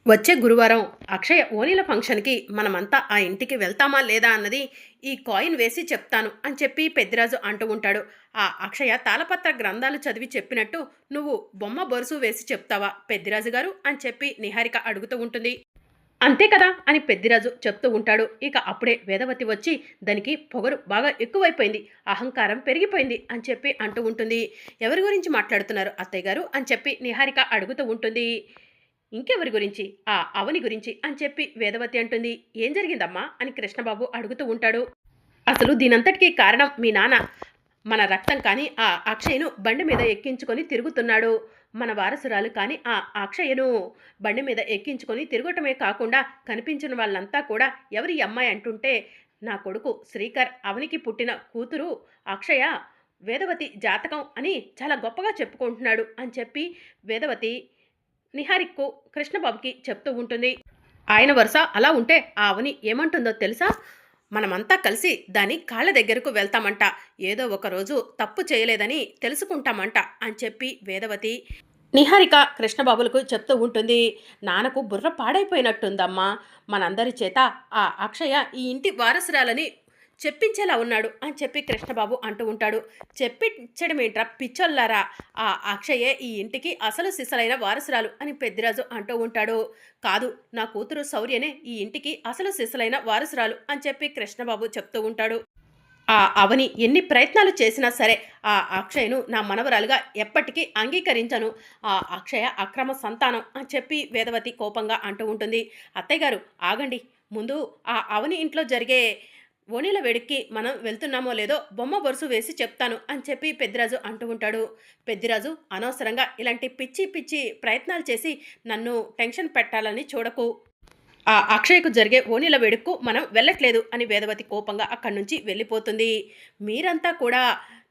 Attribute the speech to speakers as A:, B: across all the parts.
A: వచ్చే గురువారం అక్షయ ఓణీల ఫంక్షన్‌కి మనమంతా ఆ ఇంటికి వెళ్తామా లేదా అన్నది ఈ కాయిన్ వేసి చెప్తాను అని చెప్పి పెద్దిరాజు అంటూ ఉంటాడు. ఆ అక్షయ తాళపత్ర గ్రంథాలు చదివి చెప్పినట్టు నువ్వు బొమ్మ బొరుసు వేసి చెప్తావా పెద్దిరాజు గారు అని చెప్పి నిహారిక అడుగుతూ ఉంటుంది. అంతే కదా అని పెద్దిరాజు చెప్తూ ఉంటాడు. ఇక అప్పుడే వేదవతి వచ్చి దానికి పొగరు బాగా ఎక్కువైపోయింది, అహంకారం పెరిగిపోయింది అని చెప్పి అంటూ ఉంటుంది. ఎవరి గురించి మాట్లాడుతున్నారు అత్తయ్య గారు అని చెప్పి నిహారిక అడుగుతూ ఉంటుంది. ఇంకెవరి గురించి? ఆ అవని గురించి అని చెప్పి వేదవతి అంటుంది. ఏం జరిగిందమ్మా అని కృష్ణబాబు అడుగుతూ ఉంటాడు. అసలు దీనంతటికీ కారణం మీ నాన్న. మన రక్తం కానీ ఆ అక్షయను బండి మీద ఎక్కించుకొని తిరుగుతున్నాడు. మన వారసురాలు కానీ ఆ అక్షయను బండి మీద ఎక్కించుకొని తిరగటమే కాకుండా కనిపించిన వాళ్ళంతా కూడా ఎవరి అమ్మాయి అంటుంటే నా కొడుకు శ్రీకర్ అవనికి పుట్టిన కూతురు అక్షయ వేదవతి జాతకం అని చాలా గొప్పగా చెప్పుకుంటున్నాడు అని చెప్పి వేదవతి నిహారిక్కు కృష్ణబాబుకి చెప్తూ ఉంటుంది. ఆయన వరుస అలా ఉంటే ఆ అవని ఏమంటుందో తెలుసా? మనమంతా కలిసి దాని కాళ్ళ దగ్గరకు వెళ్తామంట. ఏదో ఒకరోజు తప్పు చేయలేదని తెలుసుకుంటామంట అని చెప్పి వేదవతి నిహారిక కృష్ణబాబులకు చెప్తూ ఉంటుంది. నాన్నకు బుర్ర పాడైపోయినట్టుందమ్మా. మనందరి చేత ఆ అక్షయ ఈ ఇంటి వారసురాలని చెప్పించేలా ఉన్నాడు అని చెప్పి కృష్ణబాబు అంటూ ఉంటాడు. చెప్పించడమేంట్రా పిచ్చోల్లారా, ఆ అక్షయే ఈ ఇంటికి అసలు సిసలైన వారసురాలు అని పెద్దిరాజు అంటూ ఉంటాడు. కాదు, నా కూతురు శౌర్యనే ఈ ఇంటికి అసలు సిసలైన వారసురాలు అని చెప్పి కృష్ణబాబు చెప్తూ ఉంటాడు. ఆ అవని ఎన్ని ప్రయత్నాలు చేసినా సరే ఆ అక్షయను నా మనవరాలుగా ఎప్పటికీ అంగీకరించను. ఆ అక్షయ అక్రమ సంతానం అని చెప్పి వేదవతి కోపంగా అంటూ ఉంటుంది. అత్తయ్య గారు ఆగండి, ముందు ఆ అవని ఇంట్లో జరిగే ఓణీల వేడికి మనం వెళ్తున్నామో లేదో బొమ్మ బొరుసు వేసి చెప్తాను అని చెప్పి పెద్దిరాజు అంటూ ఉంటాడు. పెద్దిరాజు అనవసరంగా ఇలాంటి పిచ్చి పిచ్చి ప్రయత్నాలు చేసి నన్ను టెన్షన్ పెట్టాలని చూడకు. ఆ అక్షయ్కు జరిగే ఓణీల వేడుకు మనం వెళ్ళట్లేదు అని వేదవతి కోపంగా అక్కడి నుంచి వెళ్ళిపోతుంది. మీరంతా కూడా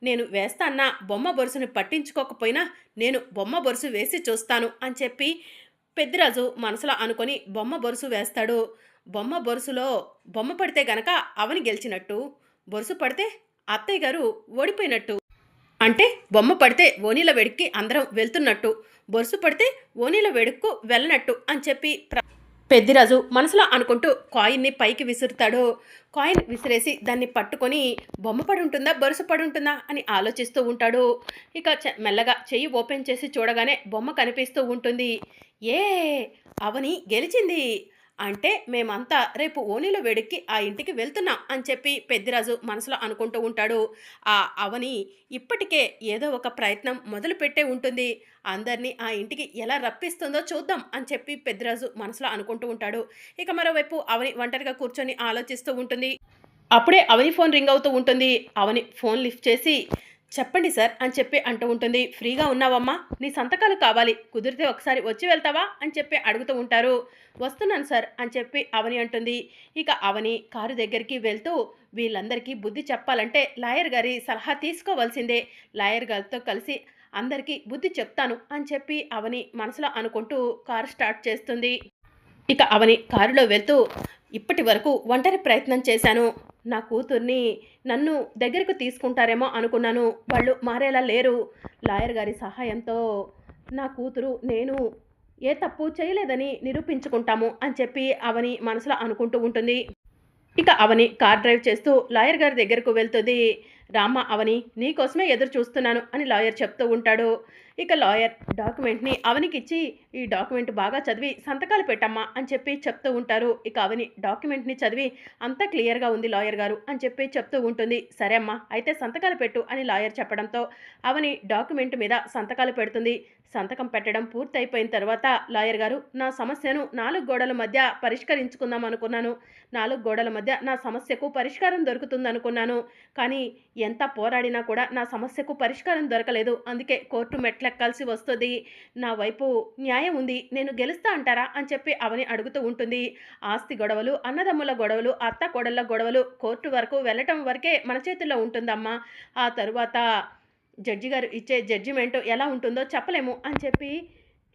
A: నేను వేస్తాన్న బొమ్మ బొరుసుని పట్టించుకోకపోయినా నేను బొమ్మ బొరుసు వేసి చూస్తాను అని చెప్పి పెద్దిరాజు మనసులో అనుకొని బొమ్మ బొరుసు వేస్తాడు. బొమ్మ బొరుసులో బొమ్మ పడితే గనక అవని గెలిచినట్టు, బొరుసు పడితే అత్తయ్య గారు ఓడిపోయినట్టు. అంటే బొమ్మ పడితే ఓణీల వేడుక్కి అందరం వెళ్తున్నట్టు, బొరుసు పడితే ఓణీల వేడుక్కు వెళ్ళనట్టు అని చెప్పి పెద్దిరాజు మనసులో అనుకుంటూ కాయిన్ని పైకి విసురుతాడు. కాయిన్ విసిరేసి దాన్ని పట్టుకొని బొమ్మ పడి ఉంటుందా బొరుసు పడి ఉంటుందా అని ఆలోచిస్తూ ఉంటాడు. ఇక మెల్లగా చెయ్యి ఓపెన్ చేసి చూడగానే బొమ్మ కనిపిస్తూ ఉంటుంది. ఏ అవని గెలిచింది అంటే మేమంతా రేపు ఓణీలో వేడికి ఆ ఇంటికి వెళ్తున్నాం అని చెప్పి పెద్దిరాజు మనసులో అనుకుంటూ ఉంటాడు. ఆ అవని ఇప్పటికే ఏదో ఒక ప్రయత్నం మొదలుపెట్టే ఉంటుంది. అందరినీ ఆ ఇంటికి ఎలా రప్పిస్తుందో చూద్దాం అని చెప్పి పెద్దిరాజు మనసులో అనుకుంటూ ఉంటాడు. ఇక మరోవైపు అవని ఒంటరిగా కూర్చొని ఆలోచిస్తూ ఉంటుంది. అప్పుడే అవని ఫోన్ రింగ్ అవుతూ ఉంటుంది. అవని ఫోన్ లిఫ్ట్ చేసి చెప్పండి సార్ అని చెప్పి అంటూ ఉంటుంది. ఫ్రీగా ఉన్నావమ్మా, నీ సంతకాలు కావాలి, కుదిరితే ఒకసారి వచ్చి వెళ్తావా అని చెప్పి అడుగుతూ ఉంటారు. వస్తున్నాను సార్ అని చెప్పి అవని అంటుంది. ఇక అవని కారు దగ్గరికి వెళ్తూ వీళ్ళందరికీ బుద్ధి చెప్పాలంటే లాయర్ గారి సలహా తీసుకోవాల్సిందే, లాయర్ గారితో కలిసి అందరికీ బుద్ధి చెప్తాను అని చెప్పి అవని మనసులో అనుకుంటూ కారు స్టార్ట్ చేస్తుంది. ఇక అవని కారులో వెళ్తూ ఇప్పటి వరకు ఒంటరి ప్రయత్నం చేశాను. నా కూతుర్ని నన్ను దగ్గరకు తీసుకుంటారేమో అనుకున్నాను. వాళ్ళు మారేలా లేరు. లాయర్ గారి సహాయంతో నా కూతురు నేను ఏ తప్పు చేయలేదని నిరూపించుకుంటాము అని చెప్పి అవని మనసులో అనుకుంటూ ఉంటుంది. ఇక అవని కార్ డ్రైవ్ చేస్తూ లాయర్ గారి దగ్గరకు వెళ్తుంది. రామ్మ అవని, నీకోసమే ఎదురు చూస్తున్నాను అని లాయర్ చెప్తూ ఉంటాడు. ఇక లాయర్ డాక్యుమెంట్ని అవనికిచ్చి ఈ డాక్యుమెంట్ బాగా చదివి సంతకాలు పెట్టమ్మా అని చెప్పి చెప్తూ ఉంటారు. ఇక అవని డాక్యుమెంట్ని చదివి అంతా క్లియర్గా ఉంది లాయర్ గారు అని చెప్పి చెప్తూ ఉంటుంది. సరే అమ్మా అయితే సంతకాలు పెట్టు అని లాయర్ చెప్పడంతో అవని డాక్యుమెంట్ మీద సంతకాలు పెడుతుంది. సంతకం పెట్టడం పూర్తయిపోయిన తర్వాత లాయర్ గారు, నా సమస్యను 4 గోడల మధ్య పరిష్కరించుకుందాం అనుకున్నాను. 4 గోడల మధ్య నా సమస్యకు పరిష్కారం దొరుకుతుంది అనుకున్నాను. కానీ ఎంత పోరాడినా కూడా నా సమస్యకు పరిష్కారం దొరకలేదు. అందుకే కోర్టు మెట్లెక్కాల్సి వస్తుంది. నా వైపు న్యాయం ఉంది, నేను గెలుస్తా అంటారా అని చెప్పి అవని అడుగుతూ ఉంటుంది. ఆస్తి గొడవలు, అన్నదమ్ముల గొడవలు, అత్త కోడళ్ళ గొడవలు కోర్టు వరకు వెళ్ళటం వరకే మన చేతుల్లో ఉంటుందమ్మా. ఆ తరువాత జడ్జి గారు ఇచ్చే జడ్జిమెంట్ ఎలా ఉంటుందో చెప్పలేము అని చెప్పి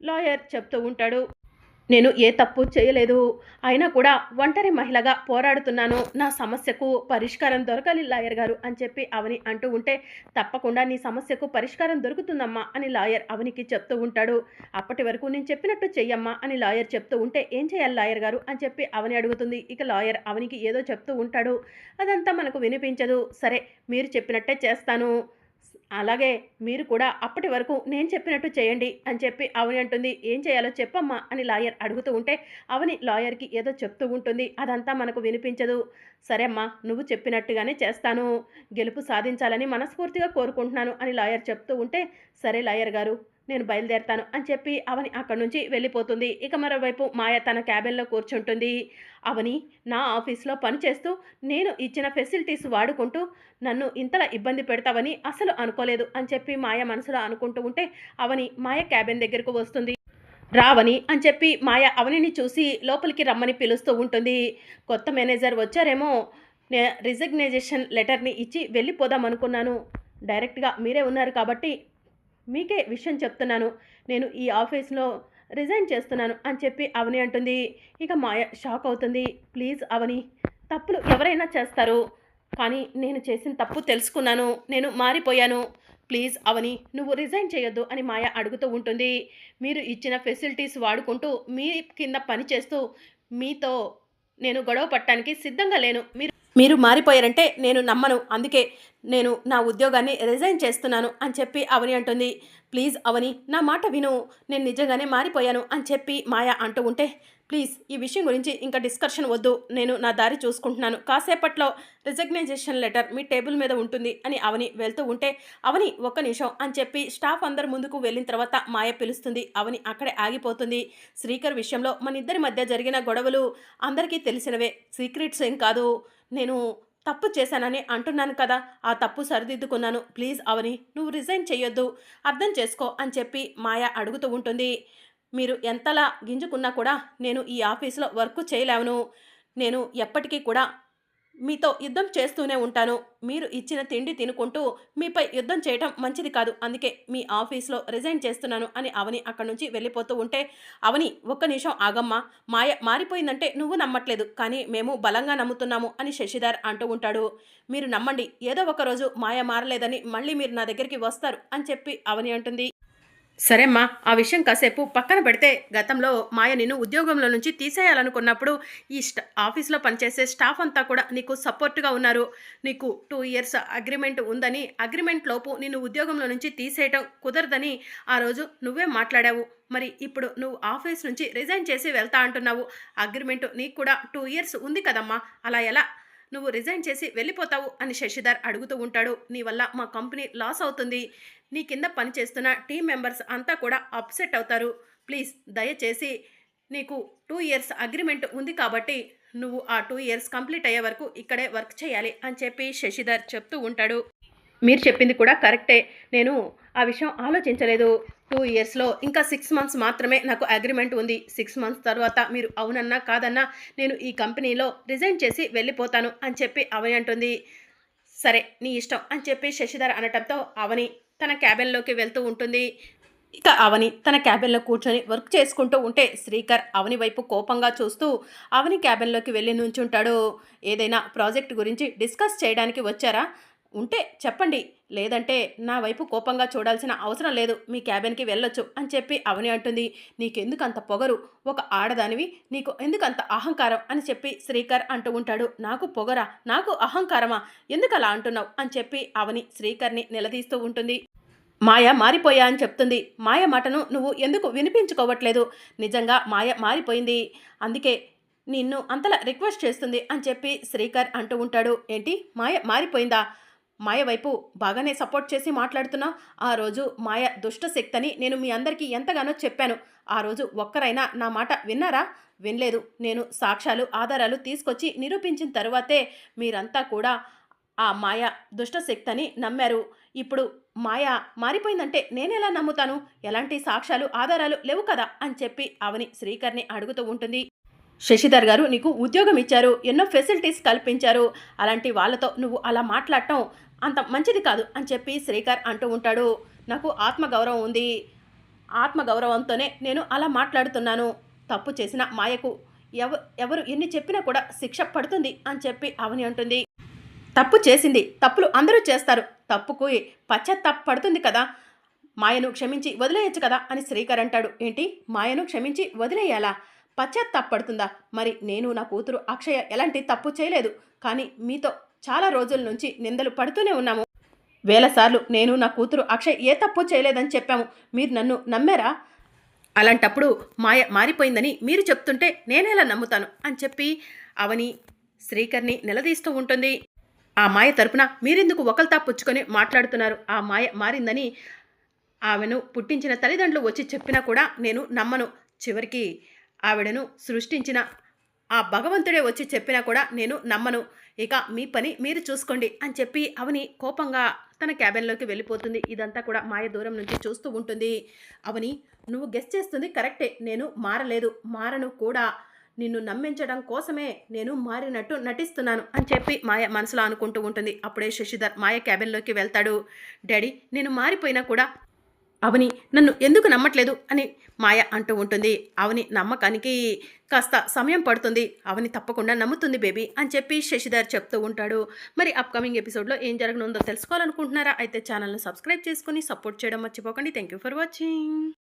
A: లాయర్ చెప్తూ ఉంటాడు. నేను ఏ తప్పు చేయలేదు. అయినా కూడా ఒంటరి మహిళగా పోరాడుతున్నాను. నా సమస్యకు పరిష్కారం దొరకాలి లాయర్ గారు అని చెప్పి అవని అంటూ ఉంటే, తప్పకుండా నీ సమస్యకు పరిష్కారం దొరుకుతుందమ్మా అని లాయర్ అవనికి చెప్తూ ఉంటాడు. అప్పటి వరకు నేను చెప్పినట్టు చెయ్యమ్మా అని లాయర్ చెప్తూ ఉంటే, ఏం చేయాలి లాయర్ గారు అని చెప్పి అవని అడుగుతుంది. ఇక లాయర్ అవనికి ఏదో చెప్తూ ఉంటాడు. అదంతా మనకు వినిపించదు. సరే మీరు చెప్పినట్టే చేస్తాను. అలాగే మీరు కూడా అప్పటి వరకు నేను చెప్పినట్టు చేయండి అని చెప్పి అవని అంటుంది. ఏం చేయాలో చెప్పమ్మా అని లాయర్ అడుగుతూ ఉంటే అవని లాయర్కి ఏదో చెప్తూ ఉంటుంది. అదంతా మనకు వినిపించదు. సరే అమ్మా నువ్వు చెప్పినట్టుగానే చేస్తాను. గెలుపు సాధించాలని మనస్ఫూర్తిగా కోరుకుంటున్నాను అని లాయర్ చెప్తూ ఉంటే, సరే లాయర్ గారు నేను బయలుదేరతాను అని చెప్పి అవని అక్కడి నుంచి వెళ్ళిపోతుంది. ఇక మరోవైపు మాయ తన క్యాబిన్లో కూర్చుంటుంది. అవని నా ఆఫీస్లో పనిచేస్తూ నేను ఇచ్చిన ఫెసిలిటీస్ వాడుకుంటూ నన్ను ఇంతలా ఇబ్బంది పెడతావని అసలు అనుకోలేదు అని చెప్పి మాయ మనసులో అనుకుంటూ ఉంటే అవని మాయ క్యాబిన్ దగ్గరకు వస్తుంది. రావని అని చెప్పి మాయ అవనిని చూసి లోపలికి రమ్మని పిలుస్తూ ఉంటుంది. కొత్త మేనేజర్ వచ్చారేమో, రిజిగ్నేషన్ లెటర్ని ఇచ్చి వెళ్ళిపోదాం అనుకున్నాను. డైరెక్ట్గా మీరే ఉన్నారు కాబట్టి మీకే విషయం చెప్తున్నాను. నేను ఈ ఆఫీస్లో రిజైన్ చేస్తున్నాను అని చెప్పి అవని అంటుంది. ఇక మాయ షాక్ అవుతుంది. ప్లీజ్ అవని, తప్పులు ఎవరైనా చేస్తారు, కానీ నేను చేసిన తప్పు తెలుసుకున్నాను. నేను మారిపోయాను. ప్లీజ్ అవని నువ్వు రిజైన్ చేయొద్దు అని మాయ అడుగుతూ ఉంటుంది. మీరు ఇచ్చిన ఫెసిలిటీస్ వాడుకుంటూ మీ కింద పని చేస్తూ మీతో నేను గొడవ పట్టడానికి సిద్ధంగా లేను. మీరు మారిపోయారంటే నేను నమ్మను. అందుకే నేను నా ఉద్యోగాన్ని రిజైన్ చేస్తున్నాను అని చెప్పి అవని అంటుంది. ప్లీజ్ అవని నా మాట విను, నేను నిజంగానే మారిపోయాను అని చెప్పి మాయ అంటూ ఉంటే, ప్లీజ్ ఈ విషయం గురించి ఇంకా డిస్కషన్ వద్దు, నేను నా దారి చూసుకుంటున్నాను. కాసేపట్లో రిజిగ్నేషన్ లెటర్ మీ టేబుల్ మీద ఉంటుంది అని అవని వెళ్తూ ఉంటే, అవని ఒక్క నిమిషం అని చెప్పి స్టాఫ్ అందరు ముందుకు వెళ్ళిన తర్వాత మాయ పిలుస్తుంది. అవని అక్కడే ఆగిపోతుంది. శ్రీకర్ విషయంలో మన ఇద్దరి మధ్య జరిగిన గొడవలు అందరికీ తెలిసినవే, సీక్రెట్స్ ఏం కాదు. నేను తప్పు చేశానని అంటున్నాను కదా, ఆ తప్పు సరిదిద్దుకున్నాను. ప్లీజ్ అవని నువ్వు రిజైన్ చేయొద్దు, అర్థం చేసుకో అని చెప్పి మాయ అడుగుతూ ఉంటుంది. మీరు ఎంతలా గింజుకున్నా కూడా నేను ఈ ఆఫీస్లో వర్క్ చేయలేను. నేను ఎప్పటికీ కూడా మీతో యుద్ధం చేస్తూనే ఉంటాను. మీరు ఇచ్చిన తిండి తినుకుంటూ మీపై యుద్ధం చేయటం మంచిది కాదు. అందుకే మీ ఆఫీస్లో రిజైన్ చేస్తున్నాను అని అవని అక్కడి నుంచి వెళ్ళిపోతూ ఉంటే, అవని ఒక్క నిమిషం ఆగమ్మా, మాయ మారిపోయిందంటే నువ్వు నమ్మట్లేదు, కానీ మేము బలంగా నమ్ముతున్నాము అని శశిధర్ అంటూ ఉంటాడు. మీరు నమ్మండి, ఏదో ఒక రోజు మాయ మారలేదని మళ్ళీ మీరు నా దగ్గరికి వస్తారు అని చెప్పి అవని అంటుంది. సరేమ్మా ఆ విషయం కాసేపు పక్కన పెడితే, గతంలో మాయ నిన్ను ఉద్యోగంలో నుంచి తీసేయాలనుకున్నప్పుడు ఈ ఆఫీస్లో పనిచేసే స్టాఫ్ అంతా కూడా నీకు సపోర్ట్గా ఉన్నారు. నీకు 2 ఇయర్స్ అగ్రిమెంట్ ఉందని, అగ్రిమెంట్ లోపు నిన్ను ఉద్యోగంలో నుంచి తీసేయటం కుదరదని ఆ రోజు నువ్వే మాట్లాడావు. మరి ఇప్పుడు నువ్వు ఆఫీస్ నుంచి రిజైన్ చేసి వెళ్తా అంటున్నావు. అగ్రిమెంట్ నీకు కూడా 2 ఇయర్స్ ఉంది కదమ్మా, అలా ఎలా నువ్వు రిజైన్ చేసి వెళ్ళిపోతావు అని శశిధర్ అడుగుతూ ఉంటాడు. నీ వల్ల మా కంపెనీ లాస్ అవుతుంది. నీ కింద పనిచేస్తున్న టీం మెంబర్స్ అంతా కూడా అప్సెట్ అవుతారు. ప్లీజ్ దయచేసి నీకు 2 ఇయర్స్ అగ్రిమెంట్ ఉంది కాబట్టి నువ్వు ఆ 2 ఇయర్స్ కంప్లీట్ అయ్యే వరకు ఇక్కడే వర్క్ చేయాలి అని చెప్పి శశిధర్ చెప్తూ ఉంటాడు. మీరు చెప్పింది కూడా కరెక్టే, నేను ఆ విషయం ఆలోచించలేదు. 2 ఇయర్స్లో ఇంకా 6 మంత్స్ మాత్రమే నాకు అగ్రిమెంట్ ఉంది. 6 మంత్స్ తర్వాత మీరు అవునన్నా కాదన్నా నేను ఈ కంపెనీలో రిజైన్ చేసి వెళ్ళిపోతాను అని చెప్పి అవని అంటుంది. సరే నీ ఇష్టం అని చెప్పి శశిధర్ అనటంతో అవని తన క్యాబిన్లోకి వెళ్తూ ఉంటుంది. ఇక అవని తన క్యాబిన్లో కూర్చొని వర్క్ చేసుకుంటూ ఉంటే శ్రీకర్ అవని వైపు కోపంగా చూస్తూ అవని క్యాబిన్లోకి వెళ్ళి నుంచుంటాడు. ఏదైనా ప్రాజెక్ట్ గురించి డిస్కస్ చేయడానికి వచ్చారా? ఉంటే చెప్పండి, లేదంటే నా వైపు కోపంగా చూడాల్సిన అవసరం లేదు, మీ క్యాబిన్కి వెళ్ళొచ్చు అని చెప్పి అవని అంటుంది. నీకెందుకంత పొగరు, ఒక ఆడదానివి, నీకు ఎందుకంత అహంకారం అని చెప్పి శ్రీకర్ అంటూ ఉంటాడు. నాకు పొగరా, నాకు అహంకారమా, ఎందుకు అలా అంటున్నావు అని చెప్పి అవని శ్రీకర్ని నిలదీస్తూ ఉంటుంది. మాయ మారిపోయా అని చెప్తుంది. మాయ మాటను నువ్వు ఎందుకు వినిపించుకోవట్లేదు? నిజంగా మాయ మారిపోయింది, అందుకే నిన్ను అంతలా రిక్వెస్ట్ చేస్తుంది అని చెప్పి శ్రీకర్ అంటూ ఉంటాడు. ఏంటి మాయ మారిపోయిందా? మాయ వైపు బాగానే సపోర్ట్ చేసి మాట్లాడుతున్నా. ఆ రోజు మాయ దుష్ట శక్తి అని నేను మీ అందరికీ ఎంతగానో చెప్పాను. ఆ రోజు ఒక్కరైనా నా మాట విన్నారా? వినలేదు. నేను సాక్ష్యాలు ఆధారాలు తీసుకొచ్చి నిరూపించిన తరువాతే మీరంతా కూడా ఆ మాయ దుష్ట శక్తి అని నమ్మారు. ఇప్పుడు మాయ మారిపోయిందంటే నేనెలా నమ్ముతాను? ఎలాంటి సాక్ష్యాలు ఆధారాలు లేవు కదా అని చెప్పి అవని శ్రీకర్ని అడుగుతూ ఉంటుంది. శశిధర్ గారు నీకు ఉద్యోగం ఇచ్చారు, ఎన్నో ఫెసిలిటీస్ కల్పించారు, అలాంటి వాళ్ళతో నువ్వు అలా మాట్లాడటం అంత మంచిది కాదు అని చెప్పి శ్రీకర్ అంటూ ఉంటాడు. నాకు ఆత్మగౌరవం ఉంది, ఆత్మగౌరవంతోనే నేను అలా మాట్లాడుతున్నాను. తప్పు చేసిన మాయకు ఎవరు ఎన్ని చెప్పినా కూడా శిక్ష పడుతుంది అని చెప్పి అవని అంటుంది. తప్పు చేసింది, తప్పులు అందరూ చేస్తారు, తప్పుకు పశ్చాత్తాప పడుతుంది కదా, మాయను క్షమించి వదిలేయచ్చు కదా అని శ్రీకర్ అంటాడు. ఏంటి, మాయను క్షమించి వదిలేయాలా? పశ్చాత్తాపడుతుందా? మరి నేను నా కూతురు అక్షయ ఎలాంటి తప్పు చేయలేదు, కానీ మీతో చాలా రోజుల నుంచి నిందలు పడుతూనే ఉన్నాము. వేల సార్లు నేను నా కూతురు అక్షయ్ ఏ తప్పు చేయలేదని చెప్పాము, మీరు నన్ను నమ్మారా? అలాంటప్పుడు మాయ మారిపోయిందని మీరు చెప్తుంటే నేనేలా నమ్ముతాను అని చెప్పి అవని శ్రీకర్ని నిలదీస్తూ ఉంటుంది. ఆ మాయ తరపున మీరెందుకు ఒకల్తా పుచ్చుకొని మాట్లాడుతున్నారు? ఆ మాయ మారిందని ఆమెను పుట్టించిన తల్లిదండ్రులు వచ్చి చెప్పినా కూడా నేను నమ్మను. చివరికి ఆవిడను సృష్టించిన ఆ భగవంతుడే వచ్చి చెప్పినా కూడా నేను నమ్మను. ఇక మీ పని మీరు చూసుకోండి అని చెప్పి అవని కోపంగా తన క్యాబిన్లోకి వెళ్ళిపోతుంది. ఇదంతా కూడా మాయ దూరం నుంచి చూస్తూ ఉంటుంది. అవని, నువ్వు గెస్ చేస్తుంది కరెక్టే, నేను మారలేదు, మారను కూడా, నిన్ను నమ్మించడం కోసమే నేను మారినట్టు నటిస్తున్నాను అని చెప్పి మాయ మనసులో అనుకుంటూ ఉంటుంది. అప్పుడే శశిధర్ మాయ క్యాబిన్లోకి వెళ్తాడు. డాడీ, నేను మారిపోయినా కూడా అవని నన్ను ఎందుకు నమ్మట్లేదు అని మాయ అంటూ ఉంటుంది. అవని నమ్మకానికి కాస్త సమయం పడుతుంది, అవని తప్పకుండా నమ్ముతుంది బేబీ అని చెప్పి శశిధర్ చెప్తూ ఉంటాడు. మరి అప్కమింగ్ ఎపిసోడ్లో ఏం జరగనుందో తెలుసుకోవాలనుకుంటున్నారా? అయితే ఛానల్ను సబ్స్క్రైబ్ చేసుకొని సపోర్ట్ చేయడం మర్చిపోకండి. Thank you for watching.